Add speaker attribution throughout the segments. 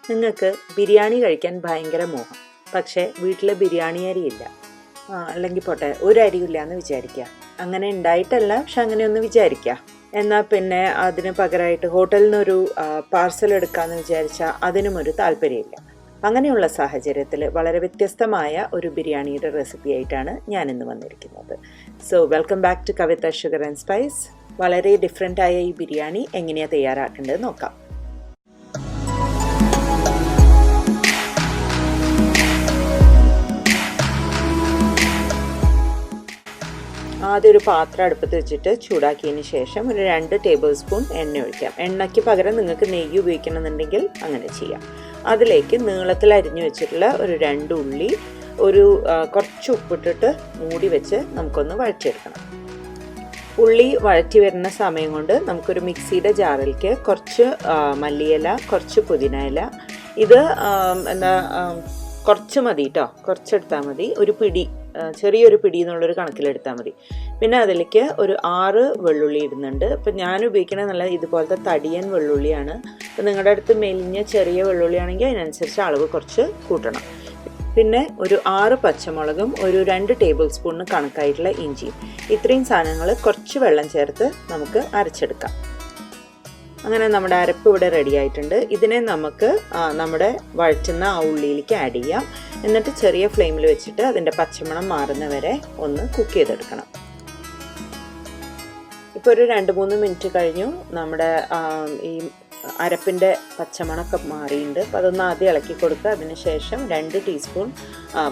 Speaker 1: നിങ്ങൾക്ക് ബിരിയാണി കഴിക്കാൻ ഭയങ്കര മോഹം, പക്ഷേ വീട്ടിൽ ബിരിയാണി അരിയില്ല, അല്ലെങ്കിൽ പോട്ടെ ഒരു അരിയില്ല എന്ന് വിചാരിക്കുക. അങ്ങനെ ഉണ്ടായിട്ടല്ല, പക്ഷെ അങ്ങനെയൊന്ന് വിചാരിക്കുക. എന്നാൽ പിന്നെ അതിന് പകരമായിട്ട് ഹോട്ടലിൽ നിന്നൊരു പാർസൽ എടുക്കാമെന്ന് വിചാരിച്ചാൽ അതിനും ഒരു താല്പര്യമില്ല. അങ്ങനെയുള്ള സാഹചര്യത്തിൽ വളരെ വ്യത്യസ്തമായ ഒരു ബിരിയാണിയുടെ റെസിപ്പി ആയിട്ടാണ് ഞാനിന്ന് വന്നിരിക്കുന്നത്. So welcome back to Kavitha sugar and spice. വളരെ ഡിഫറെൻ്റായ ഈ ബിരിയാണി എങ്ങനെയാണ് തയ്യാറാക്കേണ്ടത് നോക്കാം. ആദ്യം ഒരു പാത്രം അടുപ്പത്ത് വെച്ചിട്ട് ചൂടാക്കിയതിന് ശേഷം ഒരു 2 ടേബിൾ സ്പൂൺ എണ്ണ ഒഴിക്കാം. എണ്ണയ്ക്ക് പകരം നിങ്ങൾക്ക് നെയ്യ് ഉപയോഗിക്കണമെന്നുണ്ടെങ്കിൽ അങ്ങനെ ചെയ്യാം. അതിലേക്ക് നീളത്തിൽ അരിഞ്ഞു വെച്ചിട്ടുള്ള ഒരു 2 ഉള്ളി, കുറച്ച് ഉപ്പിട്ടിട്ട് മൂടി വെച്ച് നമുക്കൊന്ന് വഴറ്റിയെടുക്കണം. ഉള്ളി വഴറ്റി വരുന്ന സമയം കൊണ്ട് നമുക്കൊരു മിക്സിയുടെ ജാറിലേക്ക് കുറച്ച് മല്ലിയില, കുറച്ച് പുതിന ഇല, ഇത് കുറച്ച് മതി കേട്ടോ, കുറച്ചെടുത്താൽ മതി. ഒരു പിടി, ചെറിയൊരു പിടി എന്നുള്ളൊരു കണക്കിലെടുത്താൽ മതി. പിന്നെ അതിലേക്ക് ഒരു 6 വെള്ളുള്ളി ഇടുന്നുണ്ട്. അപ്പം ഞാൻ ഉപയോഗിക്കുന്നത് നല്ല ഇതുപോലത്തെ തടിയൻ വെള്ളുള്ളിയാണ്. അപ്പം നിങ്ങളുടെ അടുത്ത് മെലിഞ്ഞ ചെറിയ വെള്ളുള്ളി ആണെങ്കിൽ അതിനനുസരിച്ച് അളവ് കുറച്ച് കൂട്ടണം. പിന്നെ ഒരു 6 പച്ചമുളകും ഒരു 2 ടേബിൾ സ്പൂണിന് കണക്കായിട്ടുള്ള ഇഞ്ചിയും. ഇത്രയും സാധനങ്ങൾ കുറച്ച് വെള്ളം ചേർത്ത് നമുക്ക് അരച്ചെടുക്കാം. അങ്ങനെ നമ്മുടെ അരപ്പ് ഇവിടെ റെഡി ആയിട്ടുണ്ട്. ഇതിനെ നമുക്ക് നമ്മുടെ വഴറ്റുന്ന ആ ഉള്ളിയിലേക്ക് ആഡ് ചെയ്യാം. എന്നിട്ട് ചെറിയ ഫ്ലെയിമിൽ വെച്ചിട്ട് അതിൻ്റെ പച്ചമണം മാറുന്നവരെ ഒന്ന് കുക്ക് ചെയ്തെടുക്കണം. ഇപ്പോൾ ഒരു 2-3 മിനിറ്റ് കഴിഞ്ഞു. നമ്മുടെ ഈ അരപ്പിൻ്റെ പച്ചമണമൊക്കെ മാറിയിട്ടുണ്ട്. അപ്പോൾ അതൊന്ന് ആദ്യം ഇളക്കി കൊടുക്കുക. അതിന് ശേഷം 2 ടീസ്പൂൺ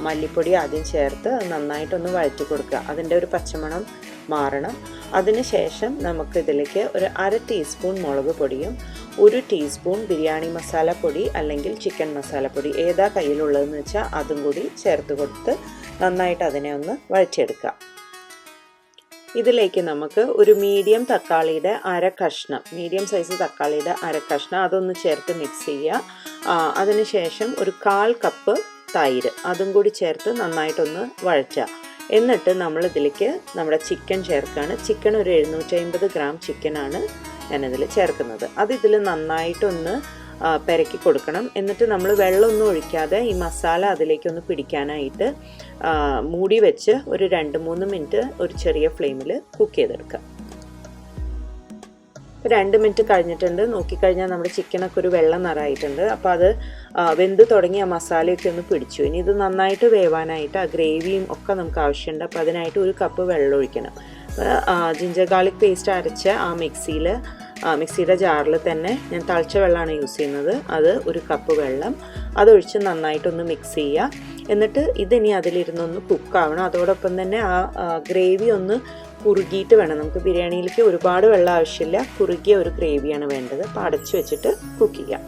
Speaker 1: മല്ലിപ്പൊടി ആദ്യം ചേർത്ത് അത് നന്നായിട്ടൊന്ന് വഴറ്റി കൊടുക്കുക. അതിൻ്റെ ഒരു പച്ചമണം മാറണം. അതിനുശേഷം നമുക്ക് ഇതിലേക്ക് ഒരു 1/2 ടീസ്പൂൺ മുളക് പൊടിയും 1 ടീസ്പൂൺ ബിരിയാണി മസാലപ്പൊടി അല്ലെങ്കിൽ ചിക്കൻ മസാലപ്പൊടി, ഏതാ കയ്യിലുള്ളതെന്ന് വെച്ചാൽ അതും കൂടി ചേർത്ത് കൊടുത്ത് നന്നായിട്ട് അതിനെ ഒന്ന് വഴറ്റിയെടുക്കുക. ഇതിലേക്ക് നമുക്ക് ഒരു മീഡിയം തക്കാളിയുടെ മീഡിയം സൈസ് തക്കാളിയുടെ 1/2 കഷ്ണം അതൊന്ന് ചേർത്ത് മിക്സ് ചെയ്യുക. അതിനുശേഷം ഒരു 1/4 കപ്പ് തൈര് അതും കൂടി ചേർത്ത് നന്നായിട്ടൊന്ന് വഴറ്റുക. എന്നിട്ട് നമ്മൾ ഇതിലേക്ക് നമ്മുടെ ചിക്കൻ ചേർക്കുകയാണ്. ചിക്കൻ ഒരു 750 ഗ്രാം ചിക്കനാണ് ഞാനിതിൽ ചേർക്കുന്നത്. അതിതിൽ നന്നായിട്ടൊന്ന് പെരക്കി കൊടുക്കണം. എന്നിട്ട് നമ്മൾ വെള്ളമൊന്നും ഒഴിക്കാതെ ഈ മസാല അതിലേക്കൊന്ന് പിടിക്കാനായിട്ട് മൂടി വെച്ച് ഒരു 2-3 മിനിറ്റ് ഒരു ചെറിയ ഫ്ലെയിമിൽ കുക്ക് ചെയ്തെടുക്കുക. 2 മിനിറ്റ് കഴിഞ്ഞിട്ടുണ്ട്. നോക്കിക്കഴിഞ്ഞാൽ നമ്മുടെ ചിക്കനൊക്കെ ഒരു വെള്ളം നിറയായിട്ടുണ്ട്. അപ്പോൾ അത് വെന്ത് തുടങ്ങി ആ മസാലയൊക്കെ ഒന്ന് പിടിച്ചു. ഇനി ഇത് നന്നായിട്ട് വേവാനായിട്ട് ആ ഗ്രേവിയും ഒക്കെ നമുക്ക് ആവശ്യമുണ്ട്. അപ്പോൾ അതിനായിട്ട് 1 കപ്പ് വെള്ളം ഒഴിക്കണം. ജിഞ്ചർ ഗാർലിക് പേസ്റ്റ് അരച്ച ആ മിക്സിയുടെ ജാറിൽ തന്നെ ഞാൻ തളിച്ച വെള്ളമാണ് യൂസ് ചെയ്യുന്നത്. അത് 1 കപ്പ് വെള്ളം അതൊഴിച്ച് നന്നായിട്ടൊന്ന് മിക്സ് ചെയ്യുക. എന്നിട്ട് ഇതിനി അതിലിരുന്നൊന്ന് കുക്കാവണം. അതോടൊപ്പം തന്നെ ആ ഗ്രേവി ഒന്ന് കുറുകിയിട്ട് വേണം. നമുക്ക് ബിരിയാണിയിലേക്ക് ഒരുപാട് വെള്ളം ആവശ്യമില്ല, കുറുകിയ ഒരു ഗ്രേവിയാണ് വേണ്ടത്. അപ്പോൾ അടച്ചു വെച്ചിട്ട് കുക്ക് ചെയ്യാം.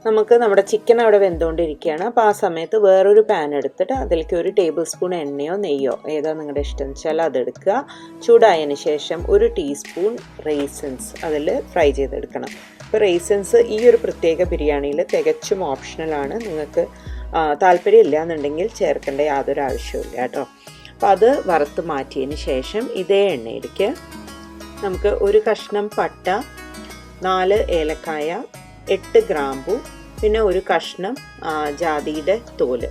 Speaker 1: നമുക്ക് നമ്മുടെ ചിക്കൻ അവിടെ വെന്തുകൊണ്ടിരിക്കുകയാണ്. അപ്പോൾ ആ സമയത്ത് വേറൊരു പാൻ എടുത്തിട്ട് അതിലേക്ക് 1 ടേബിൾ സ്പൂൺ എണ്ണയോ നെയ്യോ ഏതാ നിങ്ങളുടെ ഇഷ്ടം വെച്ചാൽ അതെടുക്കുക. ചൂടായതിന് ശേഷം 1 ടീസ്പൂൺ റേസിൻസ് അതിൽ ഫ്രൈ ചെയ്തെടുക്കണം. അപ്പോൾ റേസിൻസ് ഈ ഒരു പ്രത്യേക ബിരിയാണിയിൽ തികച്ചും ഓപ്ഷണലാണ്. നിങ്ങൾക്ക് താല്പര്യമില്ല എന്നുണ്ടെങ്കിൽ ചേർക്കേണ്ട യാതൊരു ആവശ്യമില്ല കേട്ടോ. അപ്പോൾ അത് വറുത്ത് മാറ്റിയതിന് ശേഷം ഇതേ എണ്ണയിലേക്ക് നമുക്ക് 1 കഷ്ണം പട്ട, 4 ഏലക്കായ, 8 ഗ്രാമ്പു, പിന്നെ 1 കഷ്ണം ജാതിയുടെ തോല്,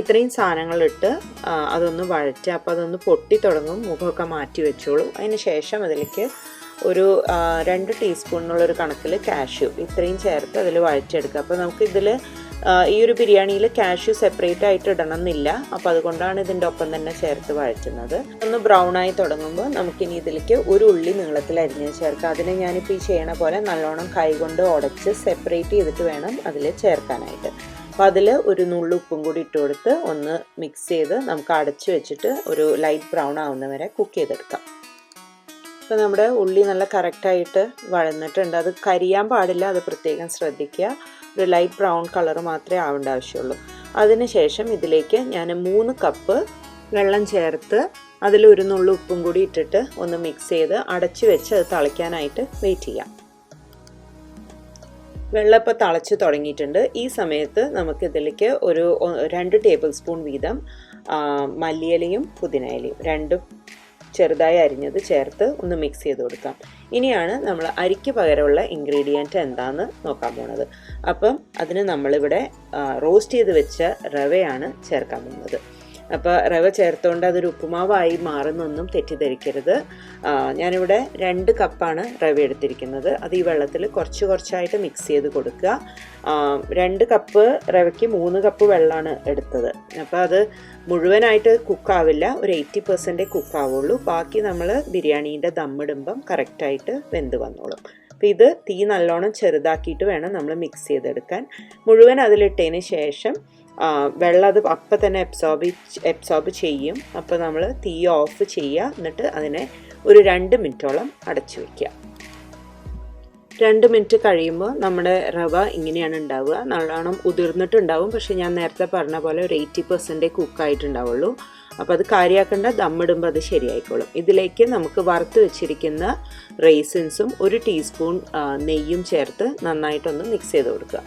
Speaker 1: ഇത്രയും സാധനങ്ങളിട്ട് അതൊന്ന് വഴറ്റുക. അപ്പോൾ അതൊന്ന് പൊട്ടി തുടങ്ങും. മുഖമൊക്കെ മാറ്റി വെച്ചോളൂ. അതിന് ശേഷം അതിലേക്ക് ഒരു 2 ടീസ്പൂണിനുള്ളൊരു കണക്കിൽ കാഷ്യൂ ഇത്രയും ചേർത്ത് അതിൽ വഴറ്റിയെടുക്കുക. അപ്പോൾ നമുക്കിതിൽ ഈ ഒരു ബിരിയാണിയിൽ കാഷ്യൂ സെപ്പറേറ്റ് ആയിട്ട് ഇടണം എന്നില്ല. അപ്പോൾ അതുകൊണ്ടാണ് ഇതിൻ്റെ ഒപ്പം തന്നെ ചേർത്ത് വഴറ്റുന്നത്. ഒന്ന് ബ്രൗൺ ആയി തുടങ്ങുമ്പോൾ നമുക്കിനി ഇതിലേക്ക് 1 ഉള്ളി നീളത്തിൽ അരിഞ്ഞ് ചേർക്കാം. അതിനെ ഞാനിപ്പോൾ ഈ ചെയ്യണ പോലെ നല്ലോണം കൈകൊണ്ട് ഉടച്ച് സെപ്പറേറ്റ് ചെയ്തിട്ട് വേണം അതിൽ ചേർക്കാനായിട്ട്. അപ്പോൾ അതിൽ 1 നുള്ളു ഉപ്പും കൂടി ഇട്ട് കൊടുത്ത് ഒന്ന് മിക്സ് ചെയ്ത് നമുക്ക് അടച്ച് വെച്ചിട്ട് ഒരു ലൈറ്റ് ബ്രൗൺ ആവുന്നവരെ കുക്ക് ചെയ്തെടുക്കാം. ഇപ്പോൾ നമ്മുടെ ഉള്ളി നല്ല കറക്റ്റായിട്ട് വഴന്നിട്ടുണ്ട്. അത് കരിയാൻ പാടില്ല, അത് പ്രത്യേകം ശ്രദ്ധിക്കുക. ഒരു ലൈറ്റ് ബ്രൗൺ കളർ മാത്രമേ ആവേണ്ട ആവശ്യമുള്ളൂ. അതിനുശേഷം ഇതിലേക്ക് ഞാൻ 3 കപ്പ് വെള്ളം ചേർത്ത് അതിൽ 1 നുള്ളു ഉപ്പും കൂടി ഇട്ടിട്ട് ഒന്ന് മിക്സ് ചെയ്ത് അടച്ചു വെച്ച് അത് തിളയ്ക്കാനായിട്ട് വെയിറ്റ് ചെയ്യാം. വെള്ളം ഇപ്പോൾ തിളച്ച് തുടങ്ങിയിട്ടുണ്ട്. ഈ സമയത്ത് നമുക്കിതിലേക്ക് ഒരു 2 ടേബിൾ സ്പൂൺ വീതം മല്ലിയിലയും പുതിന ഇലയും രണ്ടും ചെറുതായി അരിഞ്ഞത് ചേർത്ത് ഒന്ന് മിക്സ് ചെയ്ത് കൊടുക്കാം. ഇനിയാണ് നമ്മൾ അരിക്ക് പകരമുള്ള ഇൻഗ്രീഡിയൻറ്റ് എന്താണെന്ന് നോക്കാൻ പോണത്. അപ്പം അതിന് നമ്മളിവിടെ റോസ്റ്റ് ചെയ്ത് വെച്ച റവയാണ് ചേർക്കാൻ പോകുന്നത്. അപ്പോൾ റവ ചേർത്തുകൊണ്ട് അതൊരു ഉപ്പുമാവായി മാറുന്നൊന്നും തെറ്റിദ്ധരിക്കരുത്. ഞാനിവിടെ 2 കപ്പാണ് റവ എടുത്തിരിക്കുന്നത്. അത് ഈ വെള്ളത്തിൽ കുറച്ചായിട്ട് മിക്സ് ചെയ്ത് കൊടുക്കുക. 2 കപ്പ് റവയ്ക്ക് 3 കപ്പ് വെള്ളമാണ് എടുത്തത്. അപ്പോൾ അത് മുഴുവനായിട്ട് കുക്കാവില്ല, ഒരു 80% കുക്കാവുള്ളൂ. ബാക്കി നമ്മൾ ബിരിയാണീൻ്റെ ദമ്മിടുമ്പം കറക്റ്റായിട്ട് വെന്ത് വന്നോളും. അപ്പോൾ ഇത് തീ നല്ലോണം ചെറുതാക്കിയിട്ട് വേണം നമ്മൾ മിക്സ് ചെയ്തെടുക്കാൻ. മുഴുവൻ അതിലിട്ടതിന് ശേഷം വെള്ളം അത് അപ്പം തന്നെ അബ്സോർബ് ചെയ്യും. അപ്പോൾ നമ്മൾ തീ ഓഫ് ചെയ്യുക. എന്നിട്ട് അതിനെ ഒരു 2 മിനിറ്റോളം അടച്ചു വയ്ക്കുക. 2 മിനിറ്റ് കഴിയുമ്പോൾ നമ്മുടെ റവ ഇങ്ങനെയാണ് ഉണ്ടാവുക. നല്ലോണം ഉതിർന്നിട്ടുണ്ടാവും. പക്ഷെ ഞാൻ നേരത്തെ പറഞ്ഞ പോലെ ഒരു 80% കുക്കായിട്ടുണ്ടാവുള്ളൂ. അപ്പോൾ അത് കാര്യമാക്കേണ്ട, ദമ്മിടുമ്പോൾ അത് ശരിയായിക്കോളും. ഇതിലേക്ക് നമുക്ക് വറുത്ത് വെച്ചിരിക്കുന്ന റൈസിൻസും 1 ടീസ്പൂൺ നെയ്യും ചേർത്ത് നന്നായിട്ടൊന്ന് മിക്സ് ചെയ്ത് കൊടുക്കുക.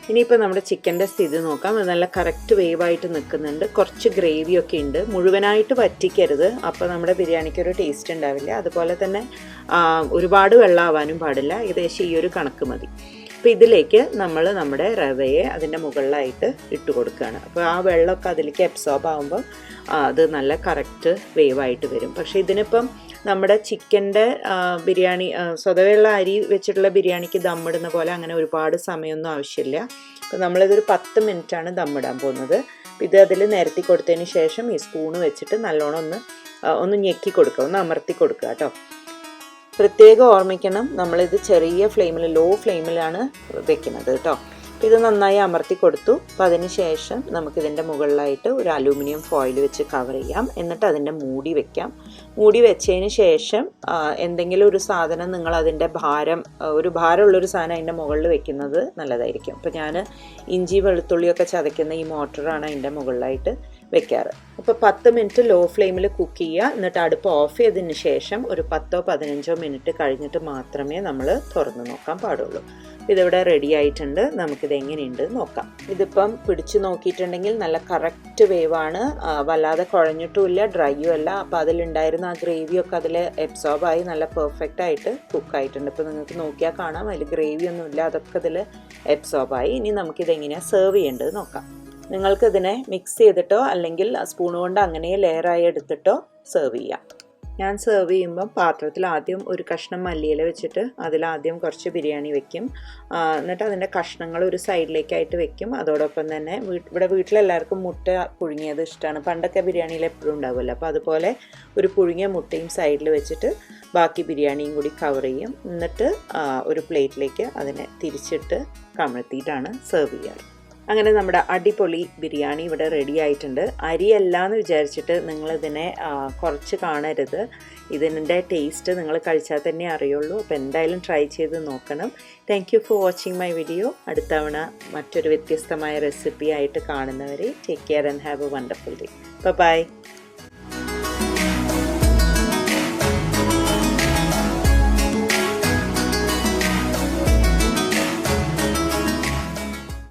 Speaker 1: ഇനിയിപ്പോൾ നമ്മുടെ ചിക്കൻ്റെ സ്ഥിതി നോക്കാം. അത് നല്ല കറക്റ്റ് വേവായിട്ട് നിൽക്കുന്നുണ്ട്. കുറച്ച് ഗ്രേവിയൊക്കെ ഉണ്ട്. മുഴുവനായിട്ട് വറ്റിക്കരുത്, അപ്പോൾ നമ്മുടെ ബിരിയാണിക്ക് ഒരു ടേസ്റ്റ് ഉണ്ടാവില്ല. അതുപോലെ തന്നെ ഒരുപാട് വെള്ളമാവാനും പാടില്ല. ഏകദേശം ഈ ഒരു കണക്ക് മതി. അപ്പോൾ ഇതിലേക്ക് നമ്മൾ നമ്മുടെ റവയെ അതിൻ്റെ മുകളിലായിട്ട് ഇട്ട് കൊടുക്കുകയാണ്. അപ്പോൾ ആ വെള്ളമൊക്കെ അതിലേക്ക് അബ്സോർബ് ആകുമ്പോൾ അത് നല്ല കറക്റ്റ് വേവായിട്ട് വരും. പക്ഷേ ഇതിനിപ്പം നമ്മുടെ ചിക്കൻ്റെ ബിരിയാണി സ്വതവേയുള്ള അരി വെച്ചിട്ടുള്ള ബിരിയാണിക്ക് ദമ്മിടുന്ന പോലെ അങ്ങനെ ഒരുപാട് സമയമൊന്നും ആവശ്യമില്ല. അപ്പോൾ നമ്മളിതൊരു 10 മിനിറ്റാണ് ദമ്മിടാൻ പോകുന്നത്. ഇത് അതിൽ നിരത്തി കൊടുത്തതിന് ശേഷം ഈ സ്പൂണ് വെച്ചിട്ട് നല്ലോണം ഒന്ന് ഞെക്കി കൊടുക്കുക, ഒന്ന് അമർത്തി കൊടുക്കുക കേട്ടോ. പ്രത്യേകം ഓർമ്മിക്കണം, നമ്മളിത് ചെറിയ ഫ്ലെയിമിൽ, ലോ ഫ്ലെയിമിലാണ് വെക്കുന്നത് കേട്ടോ. അപ്പോൾ ഇത് നന്നായി അമർത്തി കൊടുത്തു. അപ്പോൾ അതിന് ശേഷം നമുക്കിതിൻ്റെ മുകളിലായിട്ട് ഒരു അലൂമിനിയം ഫോയിൽ വെച്ച് കവർ ചെയ്യാം. എന്നിട്ട് അതിൻ്റെ മൂടി വെക്കാം. മൂടി വെച്ചതിന് ശേഷം എന്തെങ്കിലും ഒരു സാധനം നിങ്ങൾ അതിൻ്റെ ഒരു ഭാരമുള്ളൊരു സാധനം അതിൻ്റെ മുകളിൽ വെക്കുന്നത് നല്ലതായിരിക്കും. അപ്പോൾ ഞാൻ ഇഞ്ചി വെളുത്തുള്ളിയൊക്കെ ചതയ്ക്കുന്ന ഈ മോട്ടറാണ് അതിൻ്റെ മുകളിലായിട്ട് വെക്കാറ്. അപ്പോൾ 10 മിനിറ്റ് ലോ ഫ്ലെയിമിൽ കുക്ക് ചെയ്യുക. എന്നിട്ട് അടുപ്പ് ഓഫ് ചെയ്തതിന് ശേഷം ഒരു 10-15 മിനിറ്റ് കഴിഞ്ഞിട്ട് മാത്രമേ നമ്മൾ തുറന്ന് നോക്കാൻ പാടുള്ളൂ. ഇതിവിടെ റെഡി ആയിട്ടുണ്ട്. നമുക്കിത് എങ്ങനെയുണ്ട് നോക്കാം. ഇതിപ്പം പിടിച്ചു നോക്കിയിട്ടുണ്ടെങ്കിൽ നല്ല കറക്റ്റ് വേവാണ്, വല്ലാതെ കുഴഞ്ഞിട്ടുമില്ല, ഡ്രൈയും അല്ല. അപ്പോൾ അതിലുണ്ടായിരുന്ന ആ ഗ്രേവിയൊക്കെ അതിൽ അബ്സോർബായി നല്ല പെർഫെക്റ്റ് ആയിട്ട് കുക്കായിട്ടുണ്ട്. ഇപ്പോൾ നിങ്ങൾക്ക് നോക്കിയാൽ കാണാം, അതിൽ ഗ്രേവിയൊന്നുമില്ല, അതൊക്കെ ഇതിൽ അബ്സോർബായി. ഇനി നമുക്കിതെങ്ങനെയാണ് സെർവ് ചെയ്യേണ്ടത് നോക്കാം. നിങ്ങൾക്കിതിനെ മിക്സ് ചെയ്തിട്ടോ അല്ലെങ്കിൽ സ്പൂൺ കൊണ്ട് അങ്ങനെ ലെയറായി എടുത്തിട്ടോ സെർവ് ചെയ്യാം. ഞാൻ സെർവ് ചെയ്യുമ്പം പാത്രത്തിൽ ആദ്യം ഒരു കഷ്ണം മല്ലിയില വെച്ചിട്ട് അതിലാദ്യം കുറച്ച് ബിരിയാണി വെക്കും. എന്നിട്ട് അതിൻ്റെ കഷ്ണങ്ങൾ ഒരു സൈഡിലേക്കായിട്ട് വെക്കും. അതോടൊപ്പം തന്നെ ഇവിടെ വീട്ടിലെല്ലാവർക്കും മുട്ട പുഴുങ്ങിയത് ഇഷ്ടമാണ്. പണ്ടൊക്കെ ബിരിയാണിയിൽ എപ്പോഴും ഉണ്ടാവുമല്ലോ. അപ്പോൾ അതുപോലെ ഒരു പുഴുങ്ങിയ മുട്ടയും സൈഡിൽ വെച്ചിട്ട് ബാക്കി ബിരിയാണിയും കൂടി കവർ ചെയ്യും. എന്നിട്ട് ഒരു പ്ലേറ്റിലേക്ക് അതിനെ തിരിച്ചിട്ട് കമഴ്ത്തിയിട്ടാണ് സെർവ് ചെയ്യാറ്. അങ്ങനെ നമ്മുടെ അടിപൊളി ബിരിയാണി ഇവിടെ റെഡി ആയിട്ടുണ്ട്. അരിയല്ല എന്ന് വിചാരിച്ചിട്ട് നിങ്ങളിതിനെ കുറച്ച് കാണരുത്. ഇതിൻ്റെ ടേസ്റ്റ് നിങ്ങൾ കഴിച്ചാൽ തന്നെ അറിയുള്ളൂ. അപ്പോൾ എന്തായാലും ട്രൈ ചെയ്ത് നോക്കണം. Thank you for watching my video. അടുത്ത തവണ മറ്റൊരു വ്യത്യസ്തമായ റെസിപ്പി ആയിട്ട് കാണുന്നവരെ take care and have a wonderful day. By.